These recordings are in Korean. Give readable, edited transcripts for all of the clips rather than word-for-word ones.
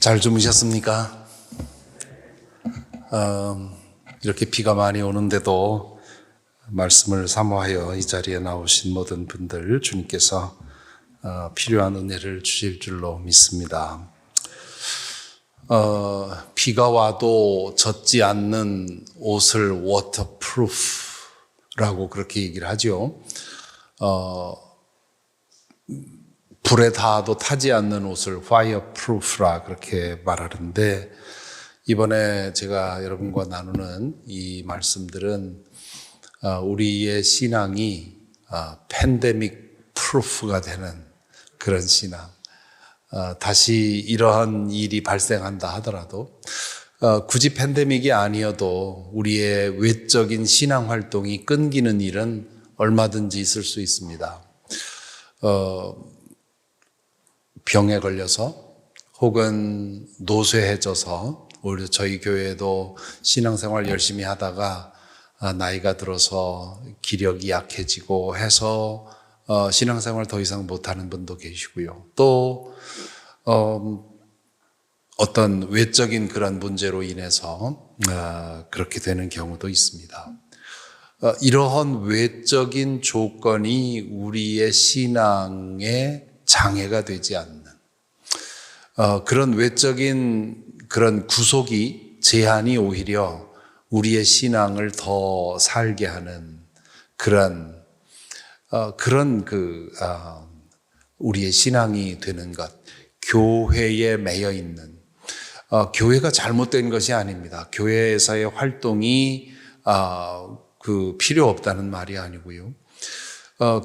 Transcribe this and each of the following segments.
잘 주무셨습니까? 이렇게 비가 많이 오는데도 말씀을 사모하여 이 자리에 나오신 모든 분들 주님께서 필요한 은혜를 주실 줄로 믿습니다. 비가 와도 젖지 않는 옷을 waterproof라고 그렇게 얘기를 하죠. 불에 닿아도 타지 않는 옷을 fireproof라 그렇게 말하는데, 이번에 제가 여러분과 나누는 이 말씀들은 우리의 신앙이 팬데믹 프루프가 되는 그런 신앙, 다시 이러한 일이 발생한다 하더라도 굳이 팬데믹이 아니어도 우리의 외적인 신앙 활동이 끊기는 일은 얼마든지 있을 수 있습니다. 병에 걸려서 혹은 노쇠해져서, 오히려 저희 교회에도 신앙생활 열심히 하다가 나이가 들어서 기력이 약해지고 해서 신앙생활 더 이상 못하는 분도 계시고요. 또 어떤 외적인 그런 문제로 인해서 그렇게 되는 경우도 있습니다. 이러한 외적인 조건이 우리의 신앙에 장애가 되지 않는 그런 외적인 그런 구속이, 제한이 오히려 우리의 신앙을 더 살게 하는 그런 우리의 신앙이 되는 것, 교회에 매여 있는, 교회가 잘못된 것이 아닙니다. 교회에서의 활동이 필요 없다는 말이 아니고요.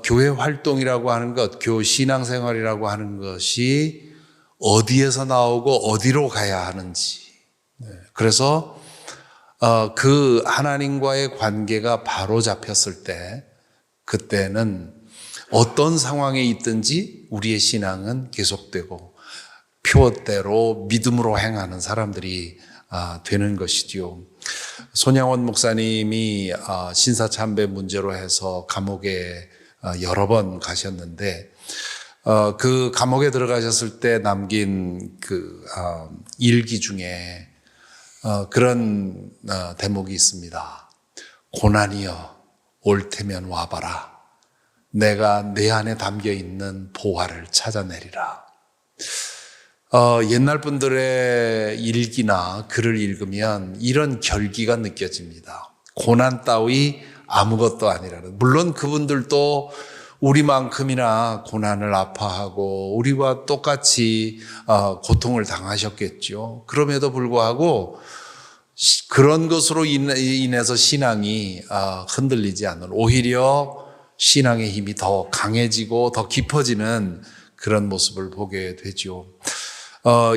교회 활동이라고 하는 것, 신앙생활이라고 하는 것이 어디에서 나오고 어디로 가야 하는지, 그래서 그 하나님과의 관계가 바로 잡혔을 때, 그때는 어떤 상황에 있든지 우리의 신앙은 계속되고 표대로 믿음으로 행하는 사람들이 되는 것이지요. 손양원 목사님이 신사참배 문제로 해서 감옥에 여러 번 가셨는데, 그 감옥에 들어가셨을 때 남긴 그 일기 중에 그런 대목이 있습니다. 고난이여 올 테면 와봐라. 내가 내 안에 담겨 있는 보화를 찾아내리라. 옛날 분들의 일기나 글을 읽으면 이런 결기가 느껴집니다. 고난 따위 아무것도 아니라는. 물론 그분들도 우리만큼이나 고난을 아파하고 우리와 똑같이 고통을 당하셨겠죠. 그럼에도 불구하고 그런 것으로 인해서 신앙이 흔들리지 않는, 오히려 신앙의 힘이 더 강해지고 더 깊어지는 그런 모습을 보게 되죠.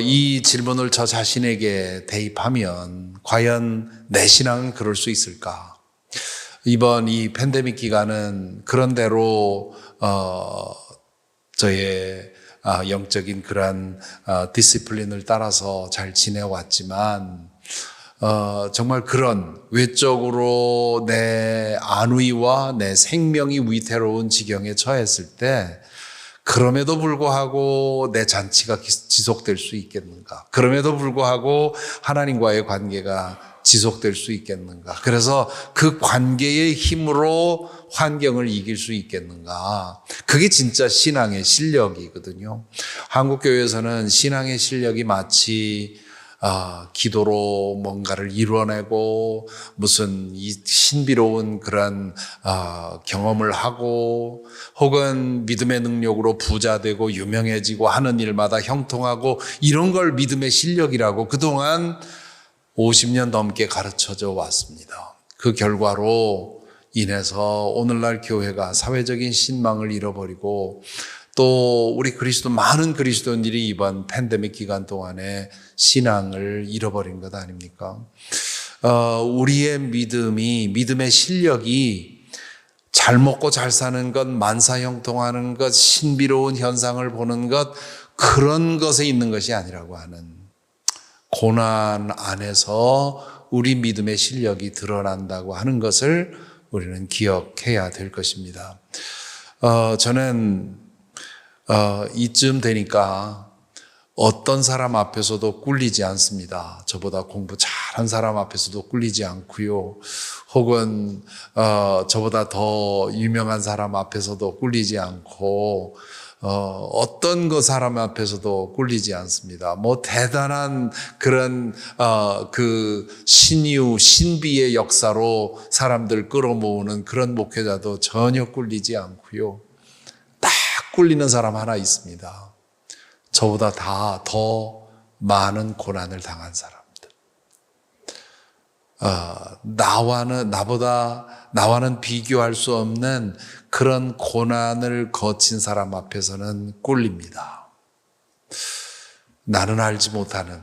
이 질문을 저 자신에게 대입하면 과연 내 신앙은 그럴 수 있을까? 이번 이 팬데믹 기간은 그런대로 저의 영적인 그런 디시플린을 따라서 잘 지내왔지만, 정말 그런 외적으로 내 안위와 내 생명이 위태로운 지경에 처했을 때, 그럼에도 불구하고 내 잔치가 지속될 수 있겠는가? 그럼에도 불구하고 하나님과의 관계가 지속될 수 있겠는가? 그래서 그 관계의 힘으로 환경을 이길 수 있겠는가? 그게 진짜 신앙의 실력이거든요. 한국교회에서는 신앙의 실력이 마치 기도로 뭔가를 이뤄내고 무슨 신비로운 그런 경험을 하고, 혹은 믿음의 능력으로 부자 되고 유명해지고 하는 일마다 형통하고, 이런 걸 믿음의 실력이라고 그동안 50년 넘게 가르쳐져 왔습니다. 그 결과로 인해서 오늘날 교회가 사회적인 신망을 잃어버리고, 또 우리 많은 그리스도인들이 이번 팬데믹 기간 동안에 신앙을 잃어버린 것 아닙니까? 우리의 믿음의 실력이 잘 먹고 잘 사는 것, 만사형통하는 것, 신비로운 현상을 보는 것, 그런 것에 있는 것이 아니라고 하는, 고난 안에서 우리 믿음의 실력이 드러난다고 하는 것을 우리는 기억해야 될 것입니다. 저는 이쯤 되니까 어떤 사람 앞에서도 꿀리지 않습니다. 저보다 공부 잘한 사람 앞에서도 꿀리지 않고요. 혹은 저보다 더 유명한 사람 앞에서도 꿀리지 않고 어떤 그 사람 앞에서도 꿀리지 않습니다. 뭐 대단한 그런 그 신비의 역사로 사람들 끌어모으는 그런 목회자도 전혀 꿀리지 않고요. 딱 꿀리는 사람 하나 있습니다. 저보다 다 더 많은 고난을 당한 사람들. 나와는 비교할 수 없는 그런 고난을 거친 사람 앞에서는 꿀립니다. 나는 알지 못하는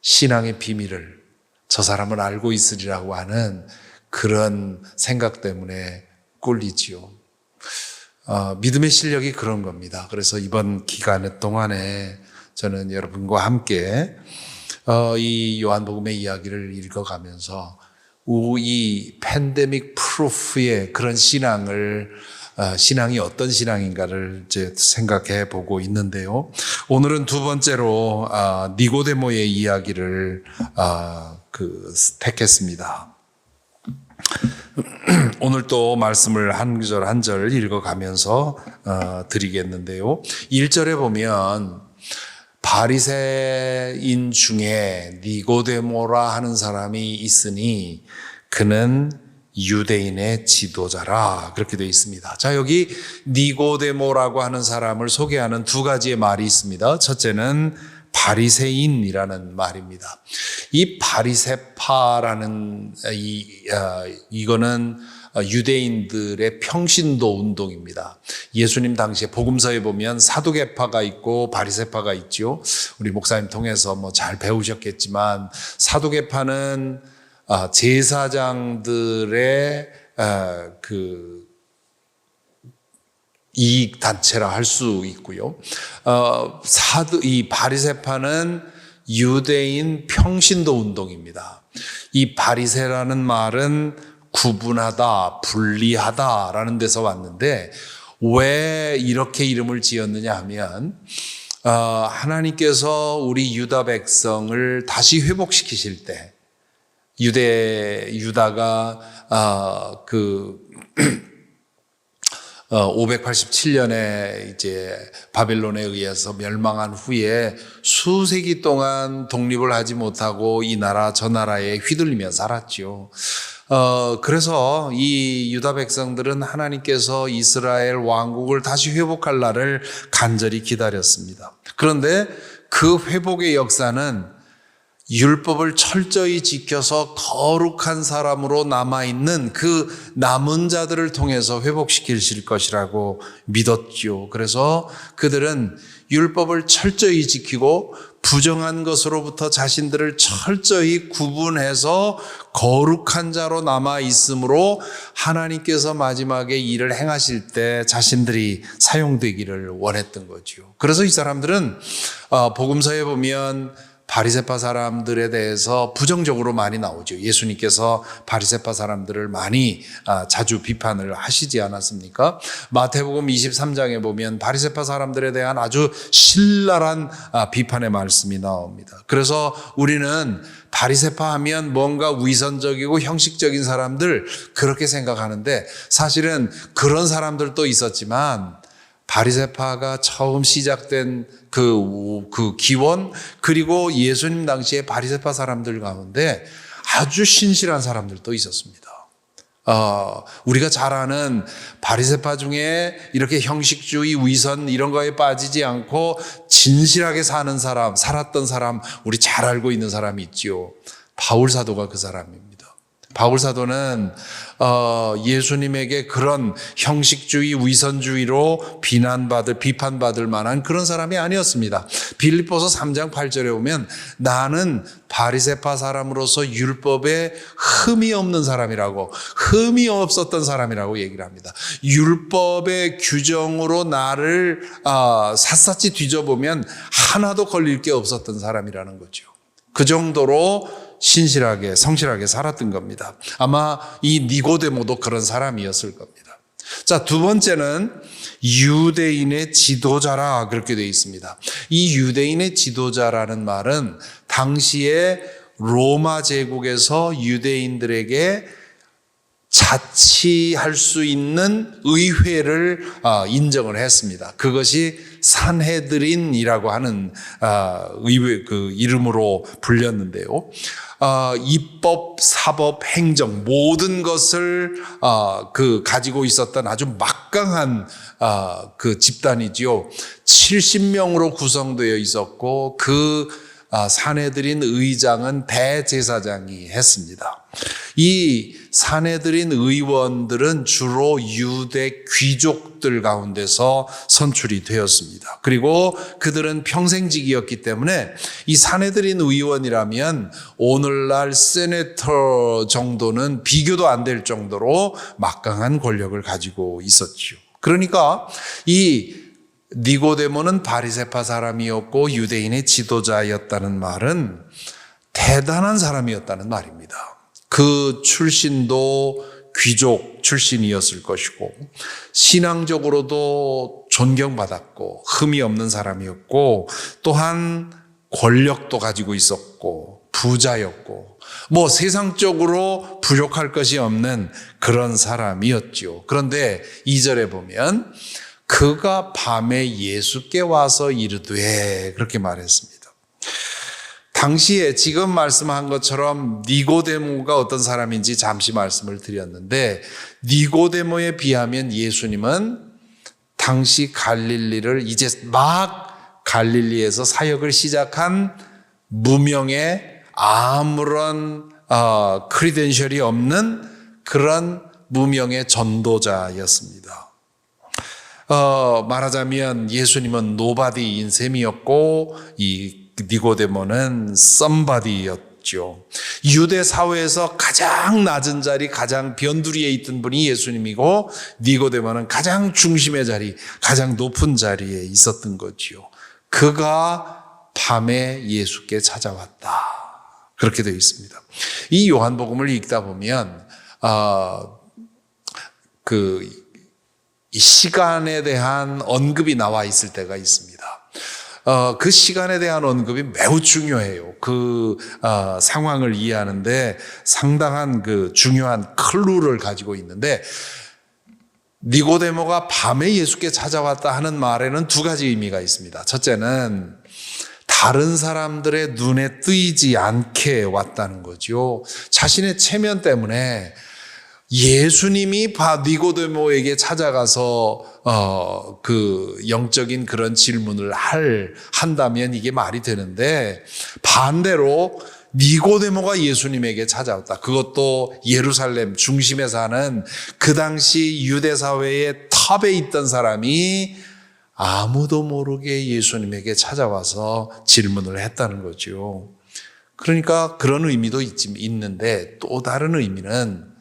신앙의 비밀을 저 사람은 알고 있으리라고 하는 그런 생각 때문에 꿀리지요. 믿음의 실력이 그런 겁니다. 그래서 이번 기간 동안에 저는 여러분과 함께 이 요한복음의 이야기를 읽어가면서 이 팬데믹 프루프의 그런 신앙이 어떤 신앙인가를 이제 생각해 보고 있는데요. 오늘은 두 번째로 니고데모의 이야기를 택했습니다. 오늘 또 말씀을 한 구절 한 절 읽어가면서 드리겠는데요. 1절에 보면 바리새인 중에 니고데모라 하는 사람이 있으니 그는 유대인의 지도자라, 그렇게 되어 있습니다. 자, 여기 니고데모라고 하는 사람을 소개하는 두 가지의 말이 있습니다. 첫째는 바리새인이라는 말입니다. 이 바리새파라는 이거는 유대인들의 평신도 운동입니다. 예수님 당시에 복음서에 보면 사두개파가 있고 바리새파가 있죠. 우리 목사님 통해서 뭐 잘 배우셨겠지만 사두개파는 제사장들의 이익 단체라 할 수 있고요. 이 바리새파는 유대인 평신도 운동입니다. 이 바리새라는 말은 구분하다, 분리하다라는 데서 왔는데 왜 이렇게 이름을 지었느냐 하면 하나님께서 우리 유다 백성을 다시 회복시키실 때 유다가 587년에 이제 바벨론에 의해서 멸망한 후에 수세기 동안 독립을 하지 못하고 이 나라 저 나라에 휘둘리며 살았죠. 그래서 이 유다 백성들은 하나님께서 이스라엘 왕국을 다시 회복할 날을 간절히 기다렸습니다. 그런데 그 회복의 역사는 율법을 철저히 지켜서 거룩한 사람으로 남아있는 그 남은 자들을 통해서 회복시키실 것이라고 믿었죠. 그래서 그들은 율법을 철저히 지키고 부정한 것으로부터 자신들을 철저히 구분해서 거룩한 자로 남아있으므로 하나님께서 마지막에 일을 행하실 때 자신들이 사용되기를 원했던 거죠. 그래서 이 사람들은 복음서에 보면 바리새파 사람들에 대해서 부정적으로 많이 나오죠. 예수님께서 바리새파 사람들을 많이 자주 비판을 하시지 않았습니까? 마태복음 23장에 보면 바리새파 사람들에 대한 아주 신랄한 비판의 말씀이 나옵니다. 그래서 우리는 바리새파 하면 뭔가 위선적이고 형식적인 사람들 그렇게 생각하는데 사실은 그런 사람들도 있었지만 바리새파가 처음 시작된 그 기원, 그리고 예수님 당시에 바리새파 사람들 가운데 아주 신실한 사람들도 있었습니다. 우리가 잘 아는 바리새파 중에 이렇게 형식주의, 위선 이런 거에 빠지지 않고 진실하게 살았던 사람, 우리 잘 알고 있는 사람이 있죠. 바울 사도가 그 사람입니다. 바울 사도는 예수님에게 그런 형식주의, 위선주의로 비판받을 만한 그런 사람이 아니었습니다. 빌립보서 3장 8절에 보면 나는 바리새파 사람으로서 율법에 흠이 없는 사람이라고, 흠이 없었던 사람이라고 얘기를 합니다. 율법의 규정으로 나를 샅샅이 뒤져보면 하나도 걸릴 게 없었던 사람이라는 거죠. 그 정도로 신실하게, 성실하게 살았던 겁니다. 아마 이 니고데모도 그런 사람이었을 겁니다. 자, 두 번째는 유대인의 지도자라 그렇게 되어 있습니다. 이 유대인의 지도자라는 말은 당시에 로마 제국에서 유대인들에게 자치할 수 있는 의회를 인정을 했습니다. 그것이 산헤드린이라고 하는 의회 그 이름으로 불렸는데요. 입법, 사법, 행정 모든 것을 가지고 있었던 아주 막강한 그 집단이지요. 70명으로 구성되어 있었고 그 산헤드린 의장은 대제사장이 했습니다. 이 산헤드린 의원들은 주로 유대 귀족들 가운데서 선출이 되었습니다. 그리고 그들은 평생직이었기 때문에 이 산헤드린 의원이라면 오늘날 세네터 정도는 비교도 안 될 정도로 막강한 권력을 가지고 있었죠. 그러니까 이 니고데모는 바리새파 사람이었고 유대인의 지도자였다는 말은 대단한 사람이었다는 말입니다. 그 출신도 귀족 출신이었을 것이고 신앙적으로도 존경받았고 흠이 없는 사람이었고 또한 권력도 가지고 있었고 부자였고 뭐 세상적으로 부족할 것이 없는 그런 사람이었죠. 그런데 2절에 보면 그가 밤에 예수께 와서 이르되 그렇게 말했습니다. 당시에 지금 말씀한 것처럼 니고데모가 어떤 사람인지 잠시 말씀을 드렸는데 니고데모에 비하면 예수님은 당시 갈릴리를 이제 막 갈릴리에서 사역을 시작한 무명의 아무런 크리덴셜이 없는 그런 무명의 전도자였습니다. 말하자면 예수님은 노바디인 셈이었고 이 니고데모는 썸바디였죠. 유대 사회에서 가장 낮은 자리, 가장 변두리에 있던 분이 예수님이고 니고데모는 가장 중심의 자리, 가장 높은 자리에 있었던 거지요. 그가 밤에 예수께 찾아왔다. 그렇게 되어 있습니다. 이 요한복음을 읽다 보면 이 시간에 대한 언급이 나와 있을 때가 있습니다. 그 시간에 대한 언급이 매우 중요해요. 그 상황을 이해하는데 상당한 그 중요한 클루를 가지고 있는데 니고데모가 밤에 예수께 찾아왔다 하는 말에는 두 가지 의미가 있습니다. 첫째는 다른 사람들의 눈에 띄지 않게 왔다는 거죠. 자신의 체면 때문에 예수님이 니고데모에게 찾아가서 그 영적인 그런 질문을 한다면 이게 말이 되는데 반대로 니고데모가 예수님에게 찾아왔다. 그것도 예루살렘 중심에 사는 그 당시 유대 사회의 탑에 있던 사람이 아무도 모르게 예수님에게 찾아와서 질문을 했다는 거죠. 그러니까 그런 의미도 있는데 또 다른 의미는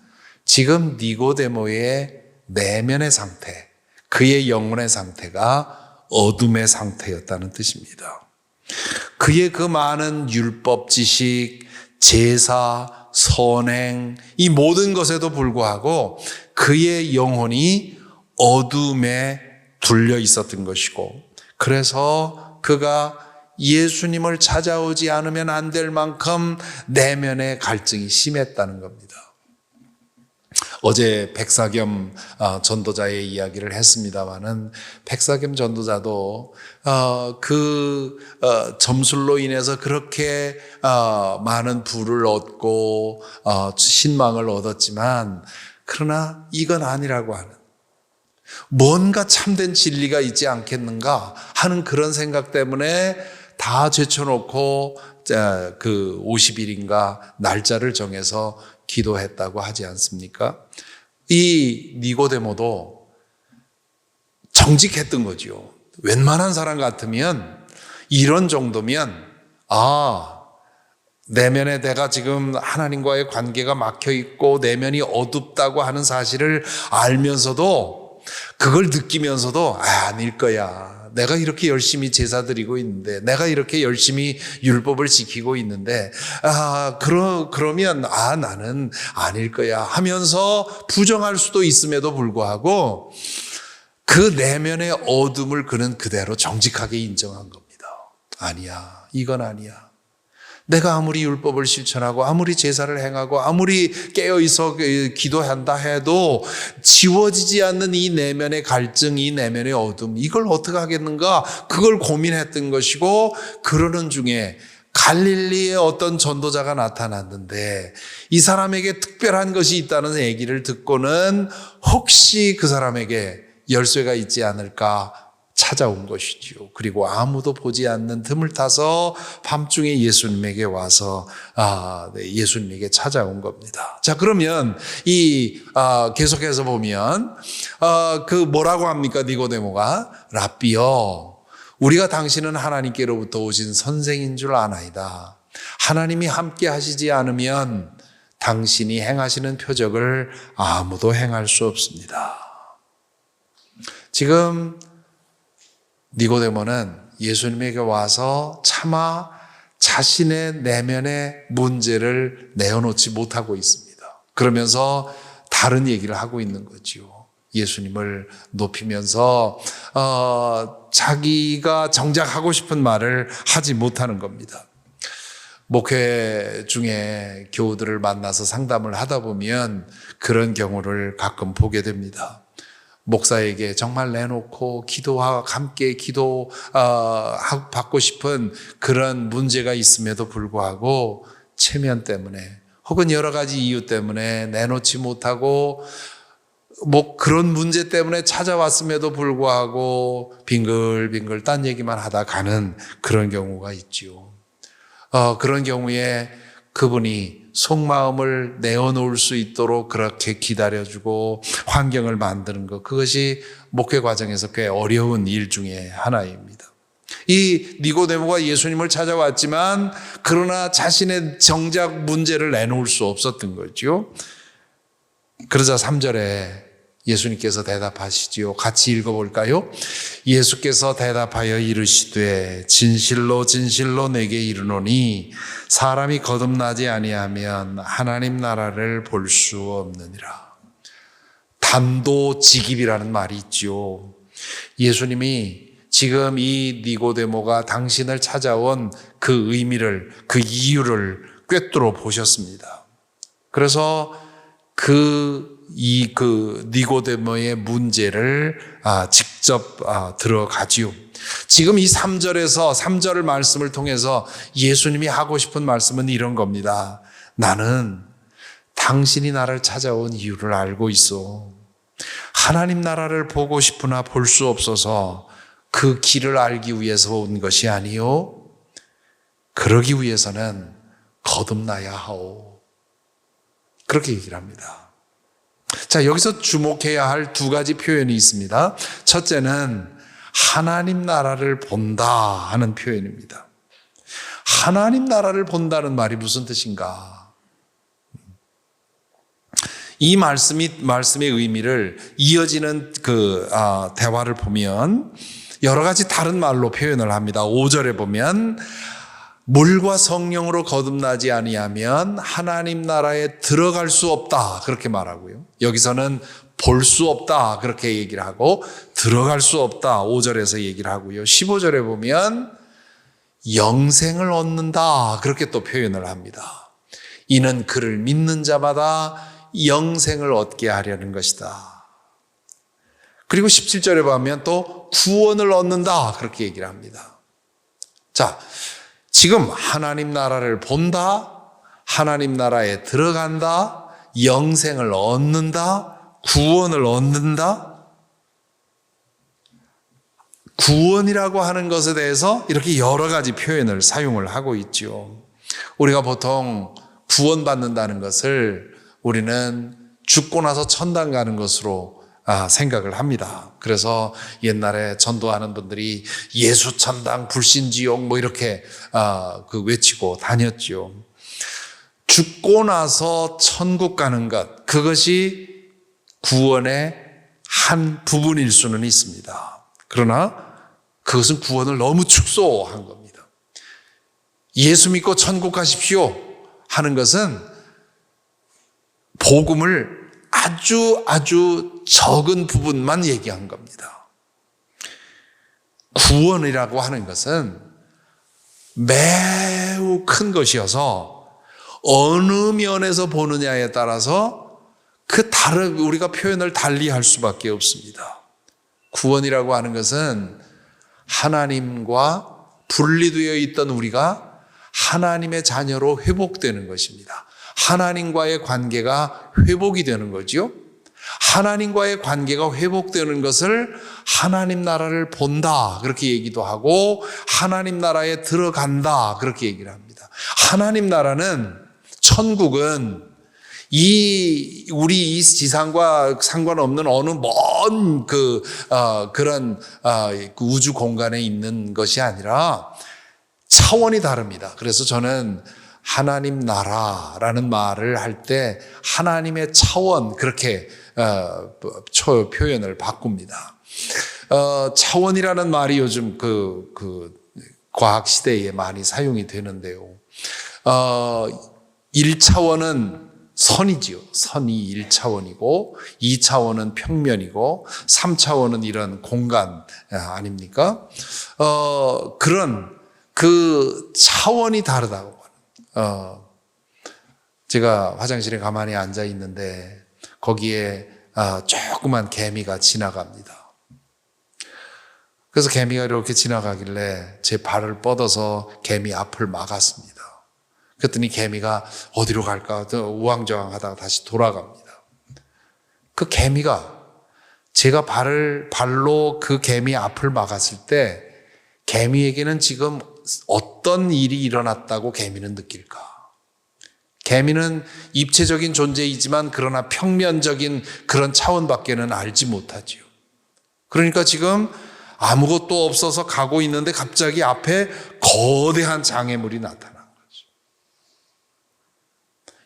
지금 니고데모의 내면의 상태, 그의 영혼의 상태가 어둠의 상태였다는 뜻입니다. 그의 그 많은 율법 지식, 제사, 선행 이 모든 것에도 불구하고 그의 영혼이 어둠에 둘려 있었던 것이고 그래서 그가 예수님을 찾아오지 않으면 안 될 만큼 내면의 갈증이 심했다는 겁니다. 어제 백사겸 전도자의 이야기를 했습니다마는 백사겸 전도자도 그 점술로 인해서 그렇게 많은 부를 얻고 신망을 얻었지만 그러나 이건 아니라고 하는 뭔가 참된 진리가 있지 않겠는가 하는 그런 생각 때문에 다 제쳐놓고 그 50일인가 날짜를 정해서 기도했다고 하지 않습니까? 이 니고데모도 정직했던 거죠. 웬만한 사람 같으면 이런 정도면 내면에 내가 지금 하나님과의 관계가 막혀 있고 내면이 어둡다고 하는 사실을 알면서도 그걸 느끼면서도 아닐 거야. 내가 이렇게 열심히 제사 드리고 있는데, 내가 이렇게 열심히 율법을 지키고 있는데, 그러면 나는 아닐 거야 하면서 부정할 수도 있음에도 불구하고 그 내면의 어둠을 그는 그대로 정직하게 인정한 겁니다. 아니야, 이건 아니야. 내가 아무리 율법을 실천하고 아무리 제사를 행하고 아무리 깨어있어 기도한다 해도 지워지지 않는 이 내면의 갈증, 이 내면의 어둠, 이걸 어떻게 하겠는가, 그걸 고민했던 것이고, 그러는 중에 갈릴리의 어떤 전도자가 나타났는데 이 사람에게 특별한 것이 있다는 얘기를 듣고는 혹시 그 사람에게 열쇠가 있지 않을까 찾아온 것이지요. 그리고 아무도 보지 않는 틈을 타서 밤중에 예수님에게 와서 예수님에게 찾아온 겁니다. 자, 그러면 계속해서 보면 그 뭐라고 합니까? 니고데모가 랍비여, 우리가 당신은 하나님께로부터 오신 선생인 줄 아나이다. 하나님이 함께 하시지 않으면 당신이 행하시는 표적을 아무도 행할 수 없습니다. 지금 니고데모는 예수님에게 와서 차마 자신의 내면의 문제를 내어놓지 못하고 있습니다. 그러면서 다른 얘기를 하고 있는 거지요. 예수님을 높이면서 자기가 정작 하고 싶은 말을 하지 못하는 겁니다. 목회 중에 교우들을 만나서 상담을 하다 보면 그런 경우를 가끔 보게 됩니다. 목사에게 정말 내놓고 함께 기도 받고 싶은 그런 문제가 있음에도 불구하고 체면 때문에 혹은 여러 가지 이유 때문에 내놓지 못하고 그런 문제 때문에 찾아왔음에도 불구하고 빙글빙글 딴 얘기만 하다 가는 그런 경우가 있지요. 그런 경우에 그분이 속마음을 내어놓을 수 있도록 그렇게 기다려주고 환경을 만드는 것, 그것이 목회 과정에서 꽤 어려운 일 중에 하나입니다. 이 니고데모가 예수님을 찾아왔지만 그러나 자신의 정작 문제를 내놓을 수 없었던 거죠. 그러자 3절에 예수님께서 대답하시지요. 같이 읽어볼까요? 예수께서 대답하여 이르시되 진실로 진실로 내게 이르노니 사람이 거듭나지 아니하면 하나님 나라를 볼 수 없느니라. 단도직입이라는 말이 있죠. 예수님이 지금 이 니고데모가 당신을 찾아온 그 의미를, 그 이유를 꿰뚫어 보셨습니다. 그래서 그 니고데모의 문제를 직접 들어가지요. 지금 이 3절 말씀을 통해서 예수님이 하고 싶은 말씀은 이런 겁니다. 나는 당신이 나를 찾아온 이유를 알고 있어. 하나님 나라를 보고 싶으나 볼 수 없어서 그 길을 알기 위해서 온 것이 아니요, 그러기 위해서는 거듭나야 하오. 그렇게 얘기를 합니다. 자, 여기서 주목해야 할 두 가지 표현이 있습니다. 첫째는 하나님 나라를 본다 하는 표현입니다. 하나님 나라를 본다는 말이 무슨 뜻인가? 이 말씀의 의미를 이어지는 대화를 보면 여러 가지 다른 말로 표현을 합니다. 5절에 보면 물과 성령으로 거듭나지 아니하면 하나님 나라에 들어갈 수 없다, 그렇게 말하고요. 여기서는 볼 수 없다, 그렇게 얘기를 하고 들어갈 수 없다 5절에서 얘기를 하고요. 15절에 보면 영생을 얻는다, 그렇게 또 표현을 합니다. 이는 그를 믿는 자마다 영생을 얻게 하려는 것이다. 그리고 17절에 보면 또 구원을 얻는다, 그렇게 얘기를 합니다. 자, 지금 하나님 나라를 본다, 하나님 나라에 들어간다, 영생을 얻는다, 구원을 얻는다. 구원이라고 하는 것에 대해서 이렇게 여러 가지 표현을 사용을 하고 있죠. 우리가 보통 구원받는다는 것을 우리는 죽고 나서 천당 가는 것으로 생각을 합니다. 그래서 옛날에 전도하는 분들이 예수 천당, 불신 지옥 이렇게 외치고 다녔죠. 죽고 나서 천국 가는 것, 그것이 구원의 한 부분일 수는 있습니다. 그러나 그것은 구원을 너무 축소한 겁니다. 예수 믿고 천국 가십시오 하는 것은 복음을 아주 적은 부분만 얘기한 겁니다. 구원이라고 하는 것은 매우 큰 것이어서 어느 면에서 보느냐에 따라서 우리가 표현을 달리 할 수밖에 없습니다. 구원이라고 하는 것은 하나님과 분리되어 있던 우리가 하나님의 자녀로 회복되는 것입니다. 하나님과의 관계가 회복이 되는 거죠. 하나님과의 관계가 회복되는 것을 하나님 나라를 본다 그렇게 얘기도 하고 하나님 나라에 들어간다 그렇게 얘기를 합니다. 하나님 나라는 천국은 우리 이 지상과 상관없는 어느 먼 그런 우주 공간에 있는 것이 아니라 차원이 다릅니다. 그래서 저는 하나님 나라라는 말을 할 때 하나님의 차원 그렇게 표현을 바꿉니다. 차원이라는 말이 요즘 과학 시대에 많이 사용이 되는데요. 1차원은 선이지요. 선이 1차원이고 2차원은 평면이고 3차원은 이런 공간 아닙니까? 그런 그 차원이 다르다고. 제가 화장실에 가만히 앉아 있는데 거기에 조그만 개미가 지나갑니다. 그래서 개미가 이렇게 지나가길래 제 발을 뻗어서 개미 앞을 막았습니다. 그랬더니 개미가 어디로 갈까 우왕좌왕 하다가 다시 돌아갑니다. 그 개미가 제가 발로 그 개미 앞을 막았을 때 개미에게는 지금 어떤 일이 일어났다고 개미는 느낄까? 개미는 입체적인 존재이지만 그러나 평면적인 그런 차원밖에는 알지 못하지요. 그러니까 지금 아무것도 없어서 가고 있는데 갑자기 앞에 거대한 장애물이 나타난 거죠.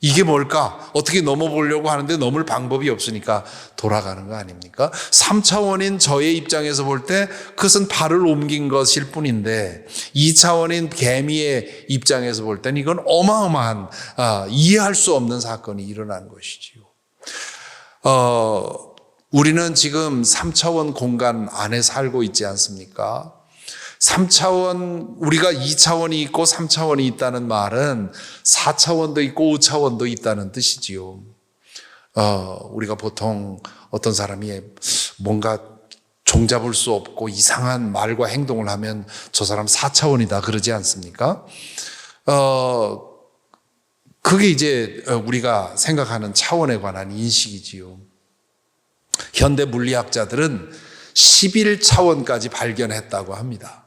이게 뭘까? 어떻게 넘어보려고 하는데 넘을 방법이 없으니까 돌아가는 거 아닙니까? 3차원인 저의 입장에서 볼 때 그것은 발을 옮긴 것일 뿐인데 2차원인 개미의 입장에서 볼 때는 이건 어마어마한 이해할 수 없는 사건이 일어난 것이지요. 우리는 지금 3차원 공간 안에 살고 있지 않습니까? 3차원, 우리가 2차원이 있고 3차원이 있다는 말은 4차원도 있고 5차원도 있다는 뜻이지요. 우리가 보통 어떤 사람이 뭔가 종잡을 수 없고 이상한 말과 행동을 하면 저 사람 4차원이다 그러지 않습니까? 그게 이제 우리가 생각하는 차원에 관한 인식이지요. 현대 물리학자들은 11차원까지 발견했다고 합니다.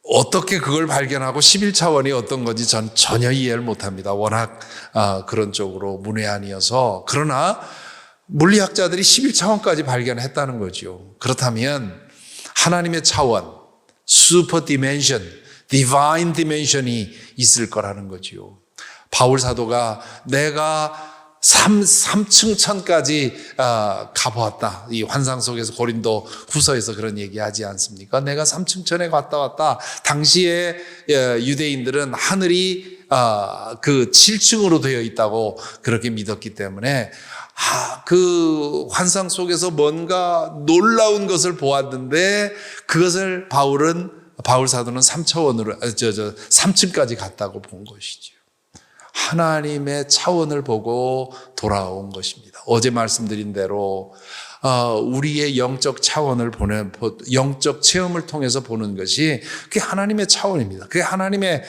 어떻게 그걸 발견하고 11차원이 어떤 건지 전 전혀 이해를 못합니다. 워낙 그런 쪽으로 문외한이어서. 그러나 물리학자들이 11차원까지 발견했다는 거죠. 그렇다면 하나님의 차원, 슈퍼 디멘션, 디바인 디멘션이 있을 거라는 거죠. 바울 사도가 내가 3층 천까지 가보았다. 이 환상 속에서 고린도 후서에서 그런 얘기하지 않습니까? 내가 3층 천에 갔다 왔다. 당시에 유대인들은 하늘이 그 7층으로 되어 있다고 그렇게 믿었기 때문에 그 환상 속에서 뭔가 놀라운 것을 보았는데 그것을 바울 사도는 3층까지 갔다고 본 것이죠. 하나님의 차원을 보고 돌아온 것입니다. 어제 말씀드린 대로 우리의 영적 차원을 영적 체험을 통해서 보는 것이 그게 하나님의 차원입니다. 그게 하나님의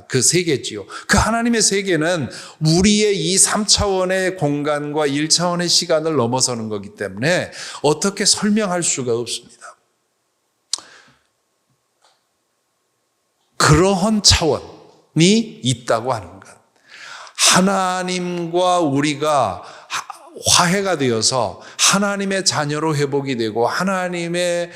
그 세계지요. 그 하나님의 세계는 우리의 이 3차원의 공간과 1차원의 시간을 넘어서는 거기 때문에 어떻게 설명할 수가 없습니다. 그러한 차원이 있다고 하는 것. 하나님과 우리가 화해가 되어서 하나님의 자녀로 회복이 되고 하나님의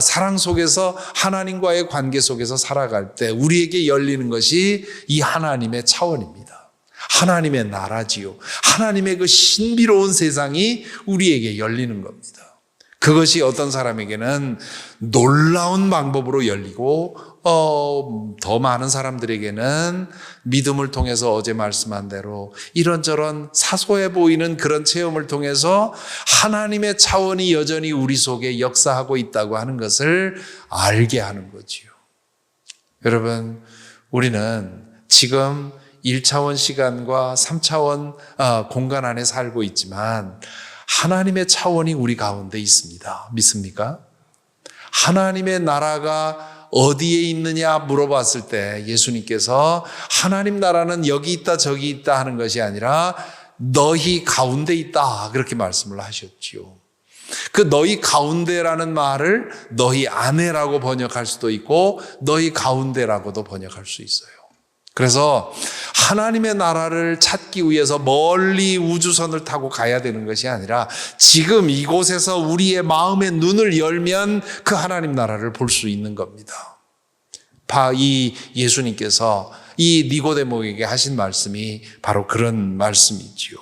사랑 속에서 하나님과의 관계 속에서 살아갈 때 우리에게 열리는 것이 이 하나님의 차원입니다. 하나님의 나라지요. 하나님의 그 신비로운 세상이 우리에게 열리는 겁니다. 그것이 어떤 사람에게는 놀라운 방법으로 열리고 더 많은 사람들에게는 믿음을 통해서 어제 말씀한 대로 이런저런 사소해 보이는 그런 체험을 통해서 하나님의 차원이 여전히 우리 속에 역사하고 있다고 하는 것을 알게 하는 거지요. 여러분, 우리는 지금 1차원 시간과 3차원 공간 안에 살고 있지만 하나님의 차원이 우리 가운데 있습니다. 믿습니까? 하나님의 나라가 어디에 있느냐 물어봤을 때 예수님께서 하나님 나라는 여기 있다 저기 있다 하는 것이 아니라 너희 가운데 있다 그렇게 말씀을 하셨지요. 그 너희 가운데라는 말을 너희 안에라고 번역할 수도 있고 너희 가운데라고도 번역할 수 있어요. 그래서 하나님의 나라를 찾기 위해서 멀리 우주선을 타고 가야 되는 것이 아니라 지금 이곳에서 우리의 마음의 눈을 열면 그 하나님 나라를 볼 수 있는 겁니다. 이 예수님께서 이 니고데모에게 하신 말씀이 바로 그런 말씀이지요.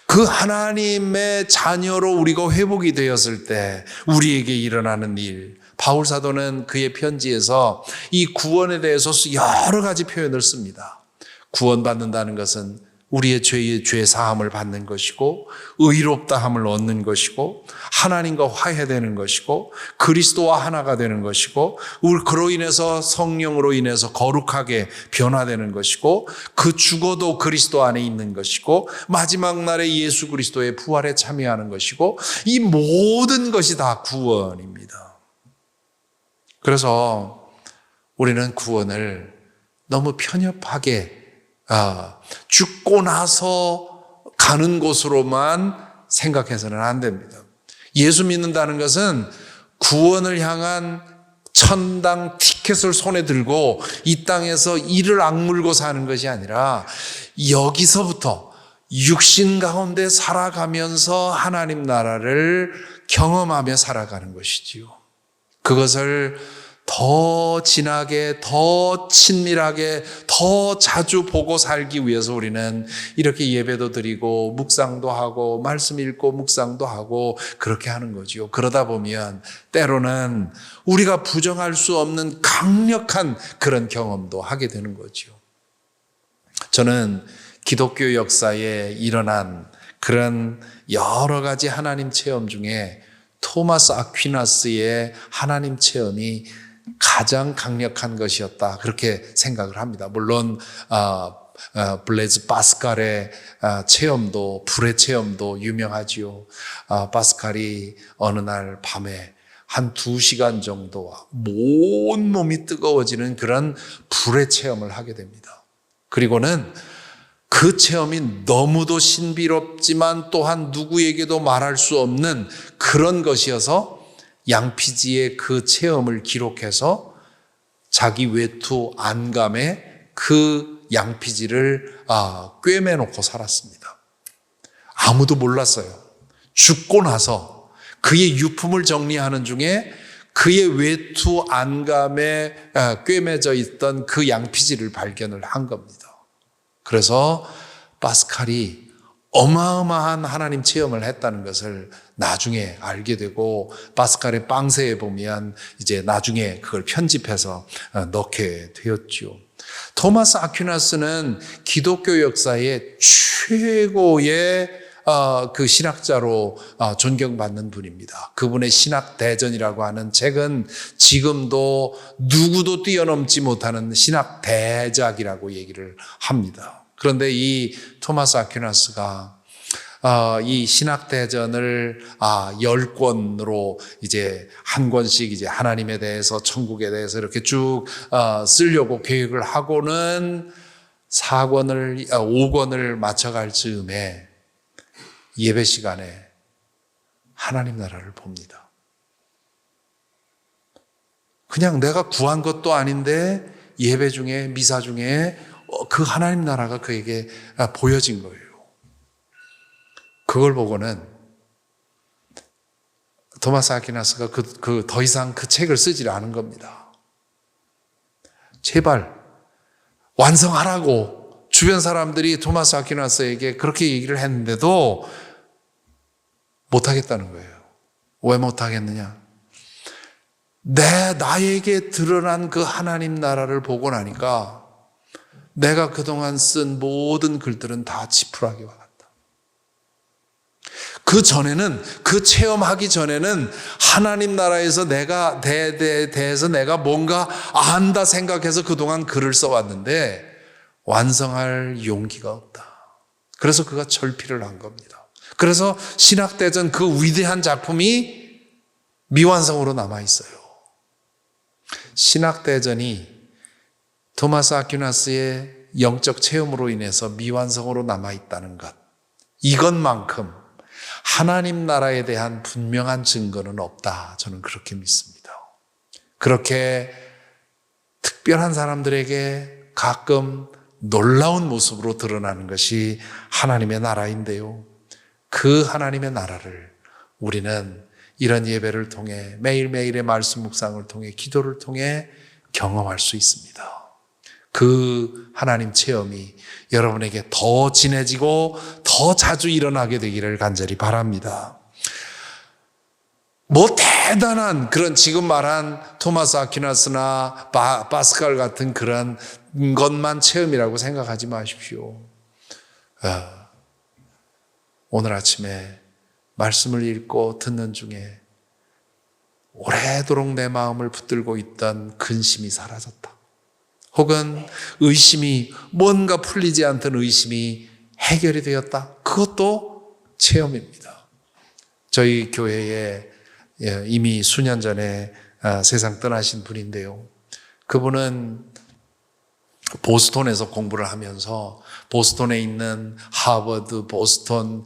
그 하나님의 자녀로 우리가 회복이 되었을 때 우리에게 일어나는 일, 바울 사도는 그의 편지에서 이 구원에 대해서 여러 가지 표현을 씁니다. 구원받는다는 것은 우리의 죄의 사함을 받는 것이고 의롭다함을 얻는 것이고 하나님과 화해되는 것이고 그리스도와 하나가 되는 것이고 그로 인해서 성령으로 인해서 거룩하게 변화되는 것이고 그 죽어도 그리스도 안에 있는 것이고 마지막 날에 예수 그리스도의 부활에 참여하는 것이고 이 모든 것이 다 구원입니다. 그래서 우리는 구원을 너무 편협하게 죽고 나서 가는 곳으로만 생각해서는 안 됩니다. 예수 믿는다는 것은 구원을 향한 천당 티켓을 손에 들고 이 땅에서 이를 악물고 사는 것이 아니라 여기서부터 육신 가운데 살아가면서 하나님 나라를 경험하며 살아가는 것이지요. 그것을 더 진하게, 더 친밀하게, 더 자주 보고 살기 위해서 우리는 이렇게 예배도 드리고 묵상도 하고 말씀 읽고 묵상도 하고 그렇게 하는 거지요. 그러다 보면 때로는 우리가 부정할 수 없는 강력한 그런 경험도 하게 되는 거지요. 저는 기독교 역사에 일어난 그런 여러 가지 하나님 체험 중에 토마스 아퀴나스의 하나님 체험이 가장 강력한 것이었다 그렇게 생각을 합니다. 물론 블레즈 파스칼의 체험도 불의 체험도 유명하지요. 파스칼이 어느 날 밤에 한 2시간 정도 온몸이 뜨거워지는 그런 불의 체험을 하게 됩니다. 그리고는 그 체험이 너무도 신비롭지만 또한 누구에게도 말할 수 없는 그런 것이어서 양피지의 그 체험을 기록해서 자기 외투 안감에 그 양피지를 꿰매놓고 살았습니다. 아무도 몰랐어요. 죽고 나서 그의 유품을 정리하는 중에 그의 외투 안감에 꿰매져 있던 그 양피지를 발견을 한 겁니다. 그래서 파스칼이 어마어마한 하나님 체험을 했다는 것을 나중에 알게 되고 파스칼의 빵세에 보면 이제 나중에 그걸 편집해서 넣게 되었죠. 토마스 아퀴나스는 기독교 역사의 최고의 그 신학자로 존경받는 분입니다. 그분의 신학대전이라고 하는 책은 지금도 누구도 뛰어넘지 못하는 신학대작이라고 얘기를 합니다. 그런데 이 토마스 아퀴나스가 이 신학대전을 10권으로 이제 한 권씩 이제 하나님에 대해서 천국에 대해서 이렇게 쭉 쓰려고 계획을 하고는 5권을 맞춰갈 즈음에 예배 시간에 하나님 나라를 봅니다. 그냥 내가 구한 것도 아닌데 예배 중에 미사 중에 그 하나님 나라가 그에게 보여진 거예요. 그걸 보고는 토마스 아퀴나스가 더 이상 그 책을 쓰지 않은 겁니다. 제발 완성하라고 주변 사람들이 토마스 아퀴나스에게 그렇게 얘기를 했는데도 못하겠다는 거예요. 왜 못하겠느냐? 나에게 드러난 그 하나님 나라를 보고 나니까 내가 그동안 쓴 모든 글들은 다 지푸라기 와갔다. 그 전에는, 그 체험하기 전에는 하나님 나라에서 대해서 내가 뭔가 안다 생각해서 그동안 글을 써왔는데 완성할 용기가 없다. 그래서 그가 철피를 한 겁니다. 그래서 신학대전 그 위대한 작품이 미완성으로 남아있어요. 신학대전이 토마스 아퀴나스의 영적 체험으로 인해서 미완성으로 남아있다는 것, 이것만큼 하나님 나라에 대한 분명한 증거는 없다. 저는 그렇게 믿습니다. 그렇게 특별한 사람들에게 가끔 놀라운 모습으로 드러나는 것이 하나님의 나라인데요. 그 하나님의 나라를 우리는 이런 예배를 통해 매일매일의 말씀 묵상을 통해 기도를 통해 경험할 수 있습니다. 그 하나님 체험이 여러분에게 더 진해지고 더 자주 일어나게 되기를 간절히 바랍니다. 뭐 대단한 그런 지금 말한 토마스 아퀴나스나 파스칼 같은 그런 것만 체험이라고 생각하지 마십시오. 오늘 아침에 말씀을 읽고 듣는 중에 오래도록 내 마음을 붙들고 있던 근심이 사라졌다. 혹은 의심이, 뭔가 풀리지 않던 의심이 해결이 되었다. 그것도 체험입니다. 저희 교회에 이미 수년 전에 세상 떠나신 분인데요. 그분은 보스턴에서 공부를 하면서 보스턴에 있는 하버드, 보스턴